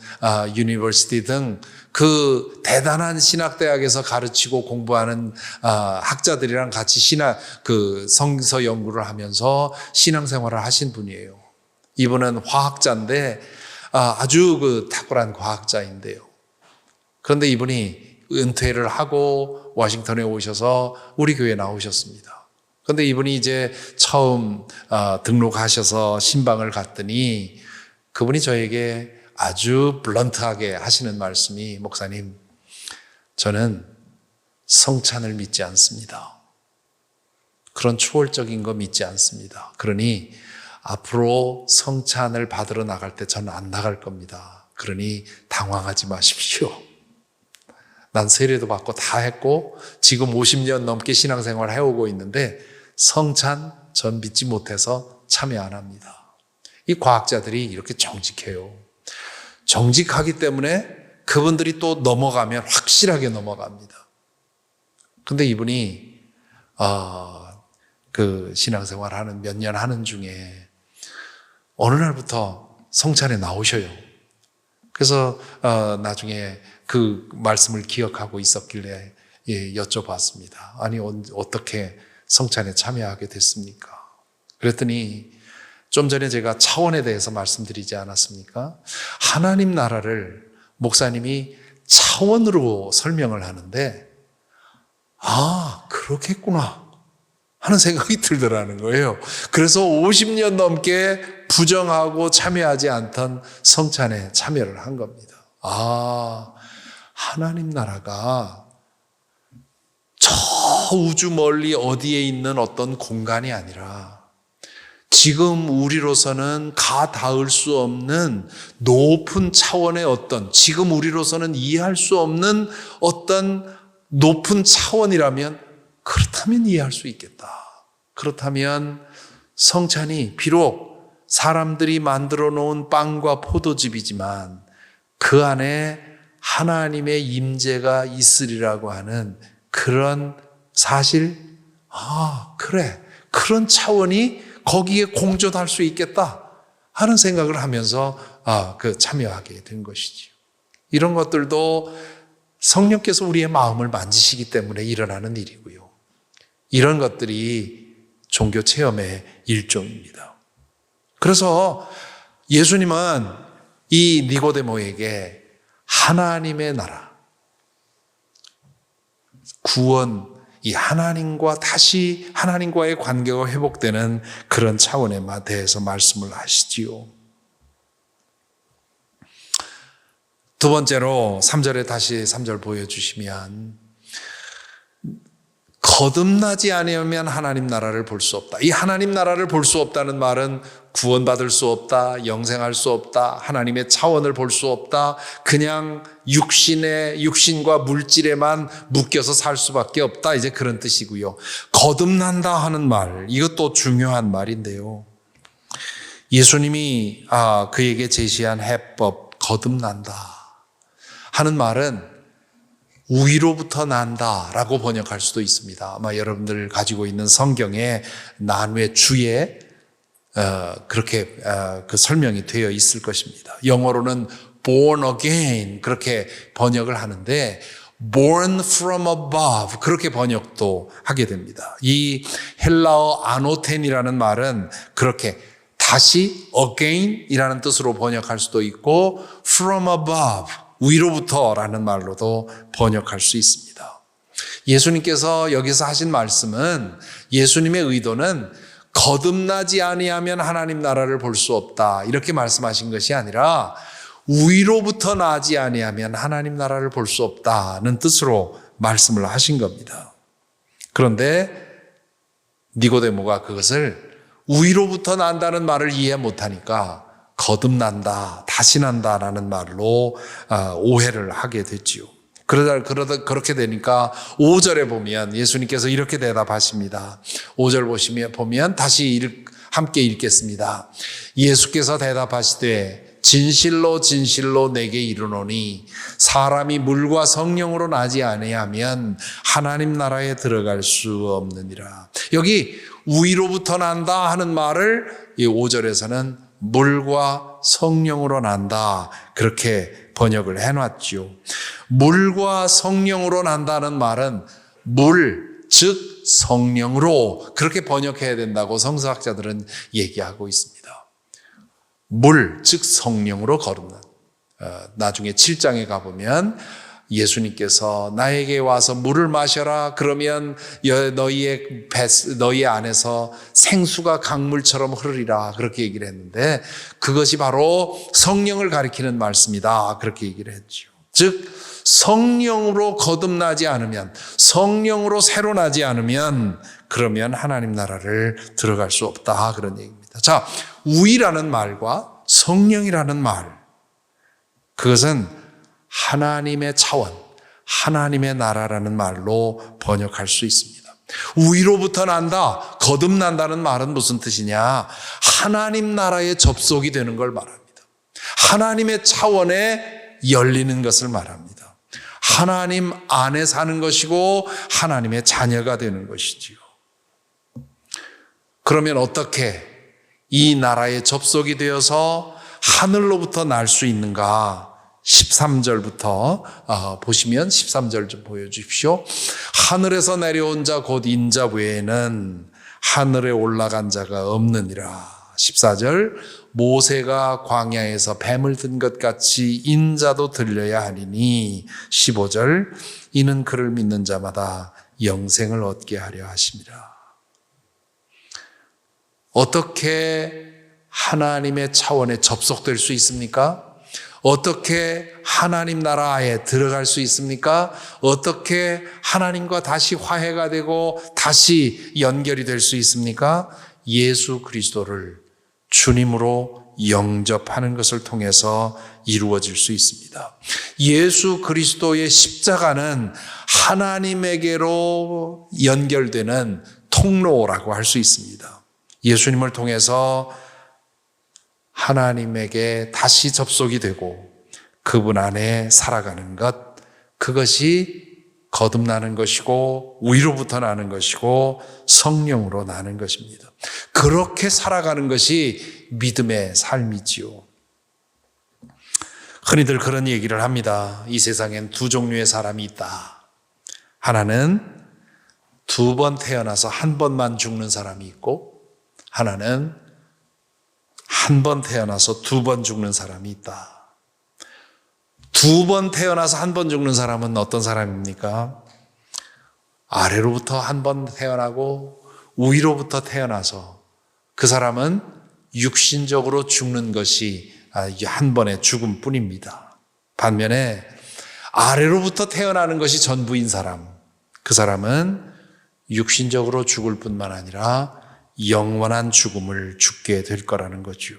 유니버시티 등 그 대단한 신학대학에서 가르치고 공부하는 학자들이랑 같이 성서 연구를 하면서 신앙생활을 하신 분이에요. 이분은 화학자인데 아주 탁월한 과학자인데요. 그런데 이분이 은퇴를 하고 워싱턴에 오셔서 우리 교회에 나오셨습니다. 그런데 이분이 이제 처음 등록하셔서 신방을 갔더니 그분이 저에게 아주 블런트하게 하시는 말씀이, 목사님, 저는 성찬을 믿지 않습니다. 그런 초월적인 거 믿지 않습니다. 그러니 앞으로 성찬을 받으러 나갈 때 저는 안 나갈 겁니다. 그러니 당황하지 마십시오. 난 세례도 받고 다 했고 지금 50년 넘게 신앙생활을 해오고 있는데 성찬 전 믿지 못해서 참여 안 합니다. 이 과학자들이 이렇게 정직해요. 정직하기 때문에 그분들이 또 넘어가면 확실하게 넘어갑니다. 근데 이분이 그 신앙생활 하는 몇 년 하는 중에 어느 날부터 성찬에 나오셔요. 그래서 나중에 그 말씀을 기억하고 있었길래 여쭤봤습니다. 아니 어떻게 성찬에 참여하게 됐습니까? 그랬더니 좀 전에 제가 차원에 대해서 말씀드리지 않았습니까? 하나님 나라를 목사님이 차원으로 설명을 하는데 그렇겠구나 하는 생각이 들더라는 거예요. 그래서 50년 넘게 부정하고 참여하지 않던 성찬에 참여를 한 겁니다. 하나님 나라가 저 우주 멀리 어디에 있는 어떤 공간이 아니라 지금 우리로서는 닿을 수 없는 높은 차원의 지금 우리로서는 이해할 수 없는 어떤 높은 차원이라면 그렇다면 이해할 수 있겠다. 그렇다면 성찬이 비록 사람들이 만들어 놓은 빵과 포도즙이지만 그 안에 하나님의 임재가 있으리라고 하는 그런 사실, 그래, 그런 차원이 거기에 공존할 수 있겠다 하는 생각을 하면서 참여하게 된 것이죠. 이런 것들도 성령께서 우리의 마음을 만지시기 때문에 일어나는 일이고요. 이런 것들이 종교 체험의 일종입니다. 그래서 예수님은 이 니고데모에게 하나님의 나라, 구원, 이 하나님과 다시 하나님과의 관계가 회복되는 그런 차원에 대해서 말씀을 하시지요. 두 번째로 3절에 다시 3절 보여주시면 거듭나지 아니하면 하나님 나라를 볼 수 없다. 이 하나님 나라를 볼 수 없다는 말은 구원받을 수 없다, 영생할 수 없다, 하나님의 차원을 볼 수 없다, 그냥 육신과 물질에만 묶여서 살 수밖에 없다, 이제 그런 뜻이고요. 거듭난다 하는 말, 이것도 중요한 말인데요. 예수님이 그에게 제시한 해법, 거듭난다 하는 말은 위로부터 난다라고 번역할 수도 있습니다. 아마 여러분들 가지고 있는 성경에 난외 주에 그렇게 그 설명이 되어 있을 것입니다. 영어로는 born again 그렇게 번역을 하는데 born from above 그렇게 번역도 하게 됩니다. 이 헬라어 아노텐이라는 말은 그렇게 다시 again이라는 뜻으로 번역할 수도 있고 from above 위로부터라는 말로도 번역할 수 있습니다. 예수님께서 여기서 하신 말씀은 예수님의 의도는 거듭나지 아니하면 하나님 나라를 볼 수 없다 이렇게 말씀하신 것이 아니라 위로부터 나지 아니하면 하나님 나라를 볼 수 없다는 뜻으로 말씀을 하신 겁니다. 그런데 니고데모가 그것을 위로부터 난다는 말을 이해 못하니까 거듭난다, 다시 난다라는 말로 오해를 하게 됐지요. 그러다 그렇게 되니까 5절에 보면 예수님께서 이렇게 대답하십니다. 5절 보면 다시 함께 읽겠습니다. 예수께서 대답하시되 진실로 진실로 내게 이르노니 사람이 물과 성령으로 나지 아니하면 하나님 나라에 들어갈 수 없느니라. 여기 위로부터 난다 하는 말을 이 5절에서는 물과 성령으로 난다 그렇게 번역을 해놨죠. 물과 성령으로 난다는 말은 물, 즉 성령으로 그렇게 번역해야 된다고 성서학자들은 얘기하고 있습니다. 물, 즉 성령으로 거듭난. 나중에 7장에 가보면 예수님께서 나에게 와서 물을 마셔라 그러면 너희 안에서 생수가 강물처럼 흐르리라 그렇게 얘기를 했는데 그것이 바로 성령을 가리키는 말씀이다 그렇게 얘기를 했죠. 즉 성령으로 거듭나지 않으면 성령으로 새로 나지 않으면 그러면 하나님 나라를 들어갈 수 없다 그런 얘기입니다. 자, 우이라는 말과 성령이라는 말 그것은 하나님의 차원, 하나님의 나라라는 말로 번역할 수 있습니다. 위로부터 난다, 거듭난다는 말은 무슨 뜻이냐? 하나님 나라에 접속이 되는 걸 말합니다. 하나님의 차원에 열리는 것을 말합니다. 하나님 안에 사는 것이고 하나님의 자녀가 되는 것이지요. 그러면 어떻게 이 나라에 접속이 되어서 하늘로부터 날 수 있는가? 13절부터 보시면 13절 좀 보여주십시오. 하늘에서 내려온 자 곧 인자 외에는 하늘에 올라간 자가 없느니라. 14절 모세가 광야에서 뱀을 든 것 같이 인자도 들려야 하리니 15절 이는 그를 믿는 자마다 영생을 얻게 하려 하심이라. 어떻게 하나님의 차원에 접속될 수 있습니까? 어떻게 하나님 나라에 들어갈 수 있습니까? 어떻게 하나님과 다시 화해가 되고 다시 연결이 될 수 있습니까? 예수 그리스도를 주님으로 영접하는 것을 통해서 이루어질 수 있습니다. 예수 그리스도의 십자가는 하나님에게로 연결되는 통로라고 할 수 있습니다. 예수님을 통해서 하나님에게 다시 접속이 되고 그분 안에 살아가는 것, 그것이 거듭나는 것이고 위로부터 나는 것이고 성령으로 나는 것입니다. 그렇게 살아가는 것이 믿음의 삶이지요. 흔히들 그런 얘기를 합니다. 이 세상엔 두 종류의 사람이 있다. 하나는 두 번 태어나서 한 번만 죽는 사람이 있고 하나는 한 번 태어나서 두 번 죽는 사람이 있다. 두 번 태어나서 한 번 죽는 사람은 어떤 사람입니까? 아래로부터 한 번 태어나고 위로부터 태어나서 그 사람은 육신적으로 죽는 것이 한 번의 죽음뿐입니다. 반면에 아래로부터 태어나는 것이 전부인 사람, 그 사람은 육신적으로 죽을 뿐만 아니라 영원한 죽음을 죽게 될 거라는 거죠.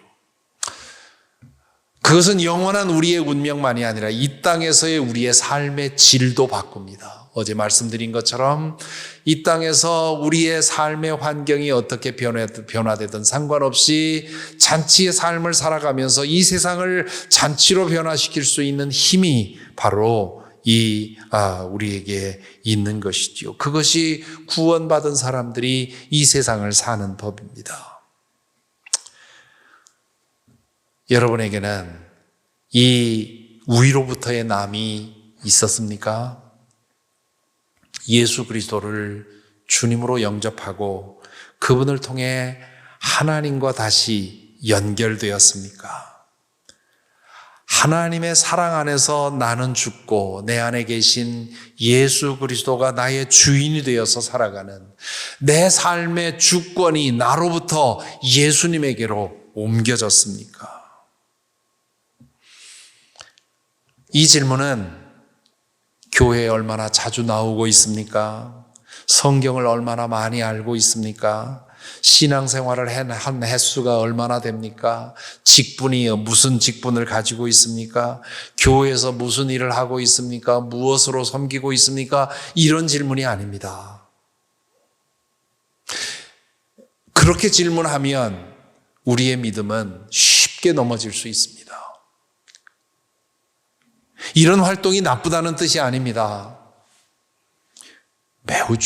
그것은 영원한 우리의 운명만이 아니라 이 땅에서의 우리의 삶의 질도 바꿉니다. 어제 말씀드린 것처럼 이 땅에서 우리의 삶의 환경이 어떻게 변화되든 상관없이 잔치의 삶을 살아가면서 이 세상을 잔치로 변화시킬 수 있는 힘이 바로 우리에게 있는 것이지요. 그것이 구원받은 사람들이 이 세상을 사는 법입니다. 여러분에게는 이 위로부터의 남이 있었습니까? 예수 그리스도를 주님으로 영접하고 그분을 통해 하나님과 다시 연결되었습니까? 하나님의 사랑 안에서 나는 죽고 내 안에 계신 예수 그리스도가 나의 주인이 되어서 살아가는 내 삶의 주권이 나로부터 예수님에게로 옮겨졌습니까? 이 질문은 교회에 얼마나 자주 나오고 있습니까? 성경을 얼마나 많이 알고 있습니까? 신앙생활을 한 횟수가 얼마나 됩니까? 직분이 무슨 직분을 가지고 있습니까? 교회에서 무슨 일을 하고 있습니까? 무엇으로 섬기고 있습니까? 이런 질문이 아닙니다. 그렇게 질문하면 우리의 믿음은 쉽게 넘어질 수 있습니다. 이런 활동이 나쁘다는 뜻이 아닙니다. 매우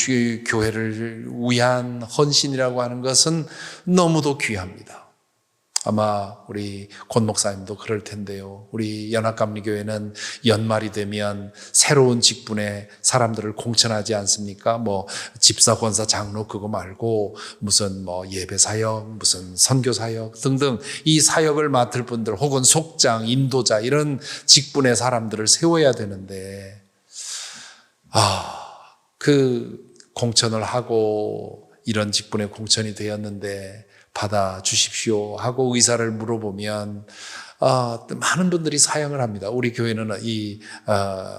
교회를 위한 헌신이라고 하는 것은 너무도 귀합니다. 아마 우리 권 목사님도 그럴 텐데요. 우리 연합감리교회는 연말이 되면 새로운 직분의 사람들을 공천하지 않습니까? 집사, 권사, 장로 그거 말고 무슨 예배 사역, 무슨 선교 사역 등등 이 사역을 맡을 분들 혹은 속장, 인도자 이런 직분의 사람들을 세워야 되는데 그 공천을 하고 이런 직분에 공천이 되었는데 받아 주십시오 하고 의사를 물어보면 많은 분들이 사양을 합니다. 우리 교회는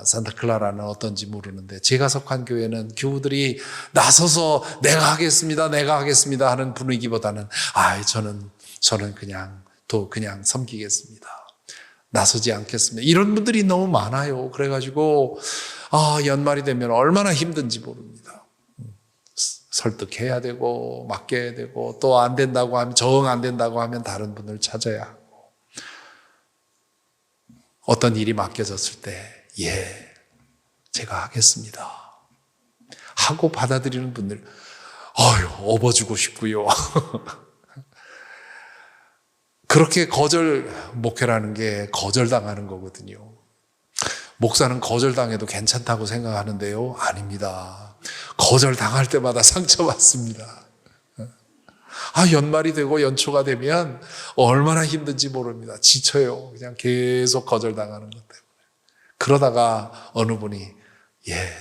산타클라라는 어떤지 모르는데 제가 속한 교회는 교우들이 나서서 내가 하겠습니다 하는 분위기보다는 저는 그냥 섬기겠습니다. 나서지 않겠습니다. 이런 분들이 너무 많아요. 그래가지고 연말이 되면 얼마나 힘든지 모릅니다. 설득해야 되고 맡겨야 되고 또 안 된다고 하면 정 안 된다고 하면 다른 분을 찾아야 하고 어떤 일이 맡겨졌을 때 제가 하겠습니다 하고 받아들이는 분들 업어주고 싶고요. 그렇게 목회라는 게 거절당하는 거거든요. 목사는 거절당해도 괜찮다고 생각하는데요. 아닙니다. 거절당할 때마다 상처받습니다. 연말이 되고 연초가 되면 얼마나 힘든지 모릅니다. 지쳐요. 그냥 계속 거절당하는 것 때문에. 그러다가 어느 분이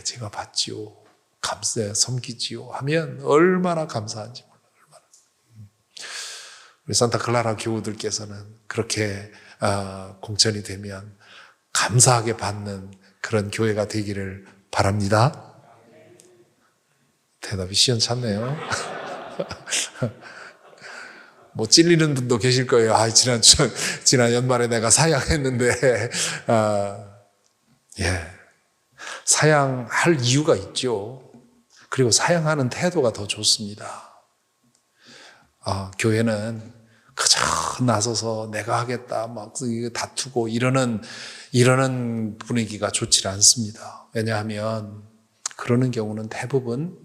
제가 받지요. 섬기지요. 하면 얼마나 감사한지 몰라요. 얼마나. 우리 산타클라라 교우들께서는 그렇게 공천이 되면 감사하게 받는 그런 교회가 되기를 바랍니다. 대답이 시원찮네요. 찔리는 분도 계실 거예요. 지난 연말에 내가 사양했는데, 사양할 이유가 있죠. 그리고 사양하는 태도가 더 좋습니다. 교회는 그저 나서서 내가 하겠다, 다투고 이러는 분위기가 좋지 않습니다. 왜냐하면 그러는 경우는 대부분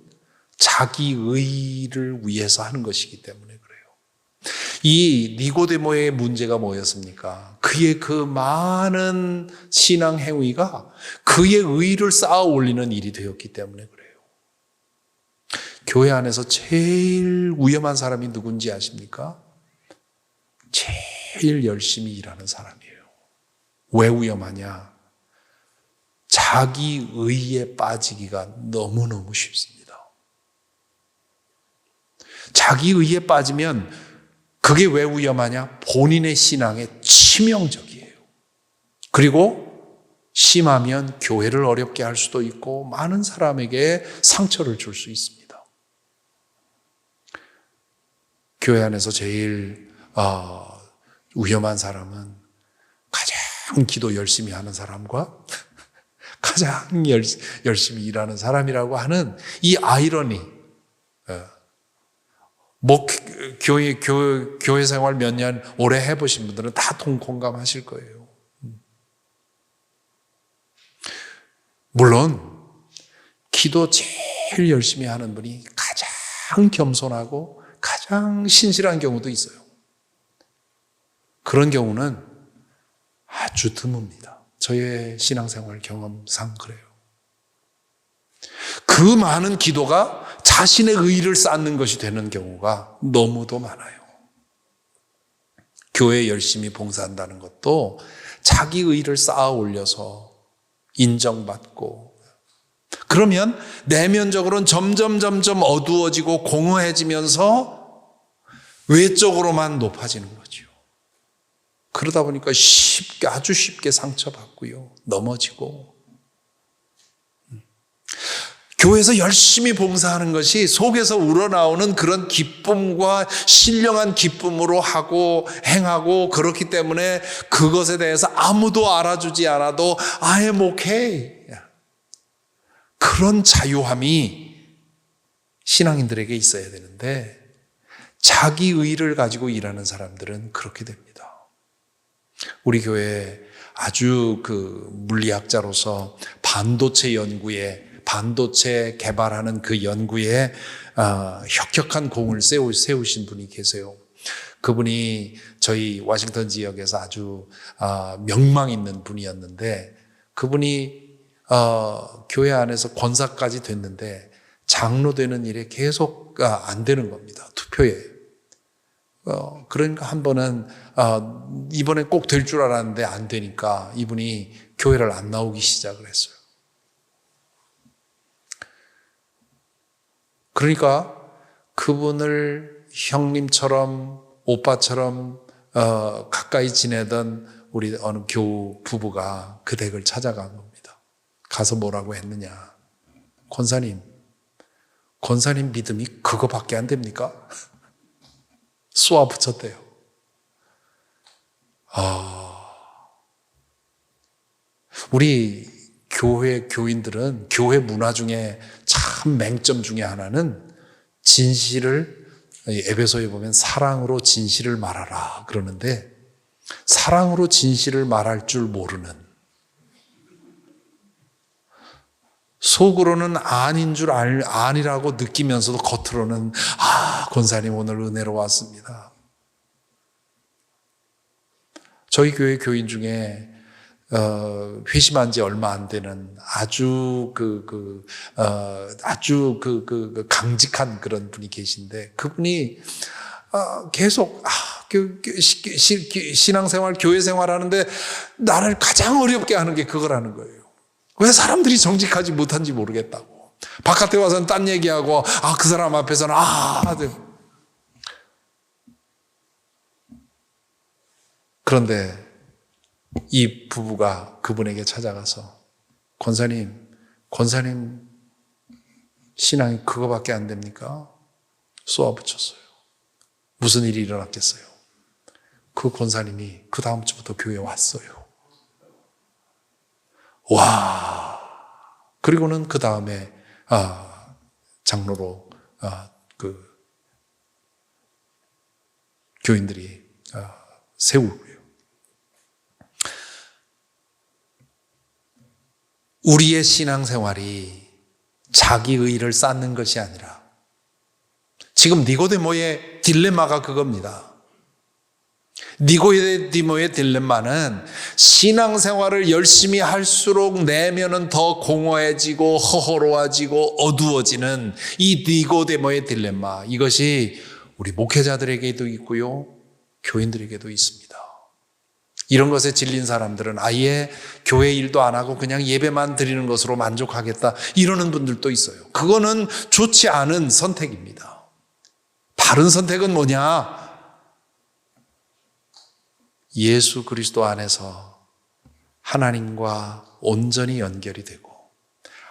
자기 의를 위해서 하는 것이기 때문에 그래요. 이 니고데모의 문제가 뭐였습니까? 그의 그 많은 신앙 행위가 그의 의를 쌓아 올리는 일이 되었기 때문에 그래요. 교회 안에서 제일 위험한 사람이 누군지 아십니까? 제일 열심히 일하는 사람이에요. 왜 위험하냐? 자기 의에 빠지기가 너무너무 쉽습니다. 자기 의에 빠지면 그게 왜 위험하냐? 본인의 신앙에 치명적이에요. 그리고 심하면 교회를 어렵게 할 수도 있고 많은 사람에게 상처를 줄 수 있습니다. 교회 안에서 제일 위험한 사람은 가장 기도 열심히 하는 사람과 가장 열심히 일하는 사람이라고 하는 이 아이러니. 교회 생활 몇 년 오래 해보신 분들은 다 공감하실 거예요. 물론 기도 제일 열심히 하는 분이 가장 겸손하고 가장 신실한 경우도 있어요. 그런 경우는 아주 드뭅니다. 저의 신앙생활 경험상 그래요. 그 많은 기도가 자신의 의의를 쌓는 것이 되는 경우가 너무도 많아요. 교회에 열심히 봉사한다는 것도 자기 의의를 쌓아 올려서 인정받고, 그러면 내면적으로는 점점 어두워지고 공허해지면서 외적으로만 높아지는 거죠. 그러다 보니까 아주 쉽게 상처받고요, 넘어지고. 교회에서 열심히 봉사하는 것이 속에서 우러나오는 그런 기쁨과 신령한 기쁨으로 하고 행하고, 그렇기 때문에 그것에 대해서 아무도 알아주지 않아도 I am okay, 그런 자유함이 신앙인들에게 있어야 되는데, 자기 의의를 가지고 일하는 사람들은 그렇게 됩니다. 우리 교회에 아주 물리학자로서 반도체 개발하는 그 연구에 혁혁한 공을 세우신 분이 계세요. 그분이 저희 워싱턴 지역에서 아주 명망 있는 분이었는데, 그분이 교회 안에서 권사까지 됐는데 장로 되는 일에 계속 안 되는 겁니다. 투표에. 그러니까 한 번은 이번에 꼭 될 줄 알았는데 안 되니까 이분이 교회를 안 나오기 시작을 했어요. 그러니까 그분을 형님처럼 오빠처럼 가까이 지내던 우리 어느 교우 부부가 그 댁을 찾아간 겁니다. 가서 뭐라고 했느냐. 권사님 믿음이 그거밖에 안 됩니까? 쏘아 붙였대요. 우리 교회 교인들은 교회 문화 중에 참 맹점 중에 하나는 진실을, 에베소에 보면 사랑으로 진실을 말하라 그러는데, 사랑으로 진실을 말할 줄 모르는, 속으로는 아닌 줄 아니라고 느끼면서도 겉으로는 권사님 오늘 은혜로 왔습니다. 저희 교회 교인 중에 회심한 지 얼마 안 되는 아주 강직한 그런 분이 계신데, 그분이 계속 신앙생활, 교회생활 하는데 나를 가장 어렵게 하는 게 그거라는 거예요. 왜 사람들이 정직하지 못한지 모르겠다고. 바깥에 와서는 딴 얘기하고 그 사람 앞에서는 그런데 이 부부가 그분에게 찾아가서 권사님 신앙이 그거밖에 안 됩니까? 쏘아붙였어요. 무슨 일이 일어났겠어요? 그 권사님이 그 다음 주부터 교회에 왔어요. 와. 그리고는 그 다음에 장로로 교인들이 세우고요. 우리의 신앙생활이 자기 의의를 쌓는 것이 아니라, 지금 니고데모의 딜레마가 그겁니다. 니고데모의 딜레마는 신앙생활을 열심히 할수록 내면은 더 공허해지고 허허로워지고 어두워지는 이 니고데모의 딜레마, 이것이 우리 목회자들에게도 있고요, 교인들에게도 있습니다. 이런 것에 질린 사람들은 아예 교회 일도 안 하고 그냥 예배만 드리는 것으로 만족하겠다, 이러는 분들도 있어요. 그거는 좋지 않은 선택입니다. 바른 선택은 뭐냐? 예수 그리스도 안에서 하나님과 온전히 연결이 되고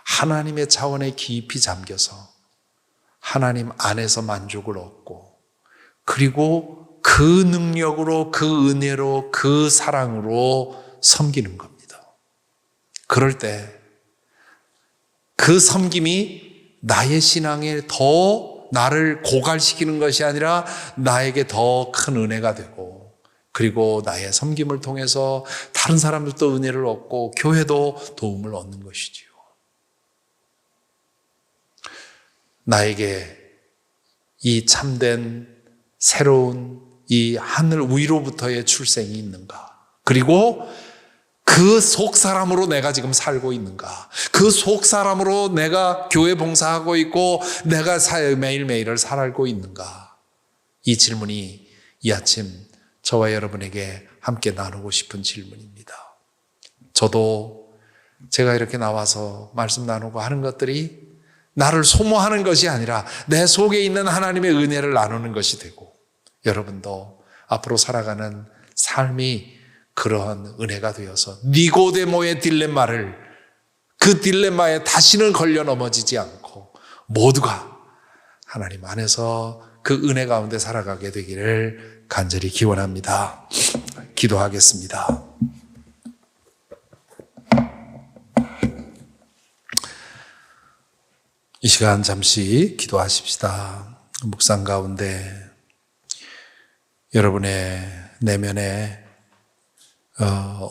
하나님의 차원에 깊이 잠겨서 하나님 안에서 만족을 얻고 그리고 그 능력으로 그 은혜로 그 사랑으로 섬기는 겁니다. 그럴 때 그 섬김이 나의 신앙에 더 나를 고갈시키는 것이 아니라 나에게 더 큰 은혜가 되고 그리고 나의 섬김을 통해서 다른 사람들도 은혜를 얻고 교회도 도움을 얻는 것이지요. 나에게 이 참된 새로운 이 하늘 위로부터의 출생이 있는가? 그리고 그 속 사람으로 내가 지금 살고 있는가? 그 속 사람으로 내가 교회 봉사하고 있고 내가 매일매일을 살고 있는가? 이 질문이 이 아침 저와 여러분에게 함께 나누고 싶은 질문입니다. 저도 제가 이렇게 나와서 말씀 나누고 하는 것들이 나를 소모하는 것이 아니라 내 속에 있는 하나님의 은혜를 나누는 것이 되고 여러분도 앞으로 살아가는 삶이 그러한 은혜가 되어서 니고데모의 딜레마를 그 딜레마에 다시는 걸려 넘어지지 않고 모두가 하나님 안에서 그 은혜 가운데 살아가게 되기를 간절히 기원합니다. 기도하겠습니다. 이 시간 잠시 기도하십시다. 묵상 가운데 여러분의 내면에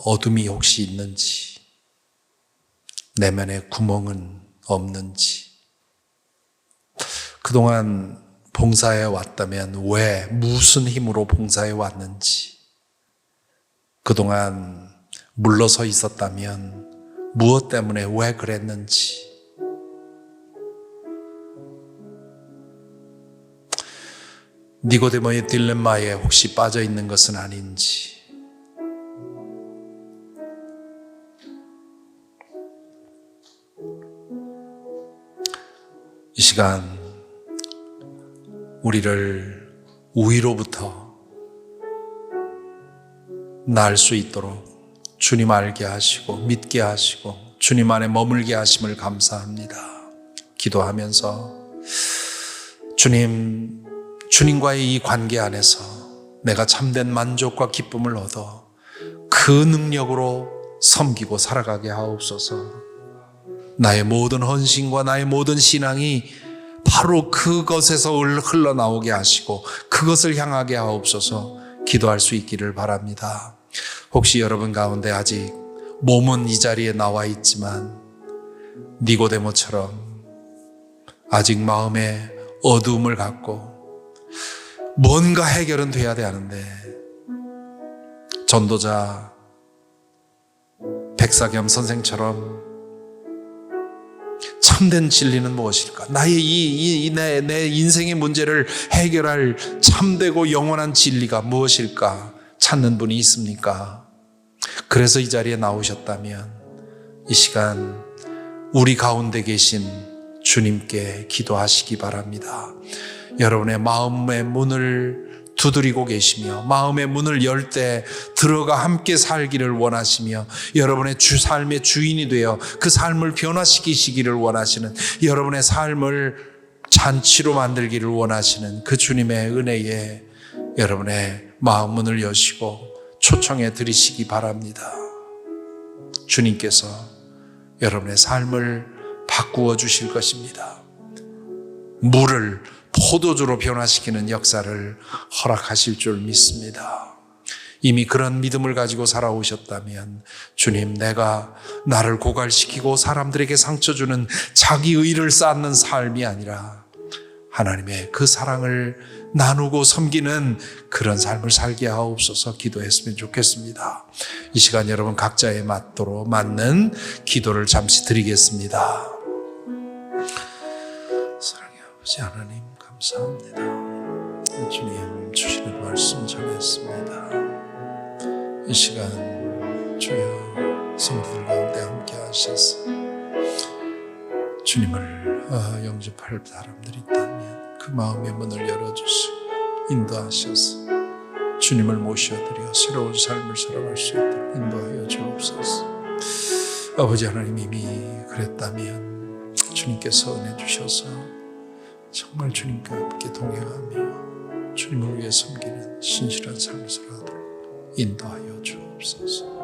어둠이 혹시 있는지, 내면에 구멍은 없는지, 그동안 봉사해 왔다면 왜, 무슨 힘으로 봉사해 왔는지, 그동안 물러서 있었다면 무엇 때문에 왜 그랬는지, 니고데모의 딜레마에 혹시 빠져 있는 것은 아닌지, 이 시간 우리를 위로부터 날 수 있도록 주님 알게 하시고 믿게 하시고 주님 안에 머물게 하심을 감사합니다. 기도하면서 주님과의 이 관계 안에서 내가 참된 만족과 기쁨을 얻어 그 능력으로 섬기고 살아가게 하옵소서. 나의 모든 헌신과 나의 모든 신앙이 바로 그것에서 흘러나오게 하시고 그것을 향하게 하옵소서. 기도할 수 있기를 바랍니다. 혹시 여러분 가운데 아직 몸은 이 자리에 나와 있지만 니고데모처럼 아직 마음에 어두움을 갖고 뭔가 해결은 돼야 되는데 전도자 백사겸 선생처럼 참된 진리는 무엇일까? 나의 내 인생의 문제를 해결할 참되고 영원한 진리가 무엇일까? 찾는 분이 있습니까? 그래서 이 자리에 나오셨다면 이 시간 우리 가운데 계신 주님께 기도하시기 바랍니다. 여러분의 마음의 문을 두드리고 계시며 마음의 문을 열 때 들어가 함께 살기를 원하시며 여러분의 삶의 주인이 되어 그 삶을 변화시키시기를 원하시는, 여러분의 삶을 잔치로 만들기를 원하시는 그 주님의 은혜에 여러분의 마음 문을 여시고 초청해 드리시기 바랍니다. 주님께서 여러분의 삶을 바꾸어 주실 것입니다. 물을 포도주로 변화시키는 역사를 허락하실 줄 믿습니다. 이미 그런 믿음을 가지고 살아오셨다면 주님, 내가 나를 고갈시키고 사람들에게 상처 주는 자기 의를 쌓는 삶이 아니라 하나님의 그 사랑을 나누고 섬기는 그런 삶을 살게 하옵소서. 기도했으면 좋겠습니다. 이 시간 여러분 각자에 맞는 기도를 잠시 드리겠습니다. 사랑의 아버지 하나님, 감사합니다. 주님 주시는 말씀 전했습니다. 이 시간 주여 성도들 가운데 함께 하셔서 주님을 영접할 사람들이 있다면 그 마음의 문을 열어주시고 인도하셔서 주님을 모셔드려 새로운 삶을 살아갈 수 있도록 인도하여 주옵소서. 아버지 하나님 이미 그랬다면 주님께서 은혜 주셔서 정말 주님과 함께 동행하며 주님을 위해 섬기는 신실한 삶을 살아가도록 인도하여 주옵소서.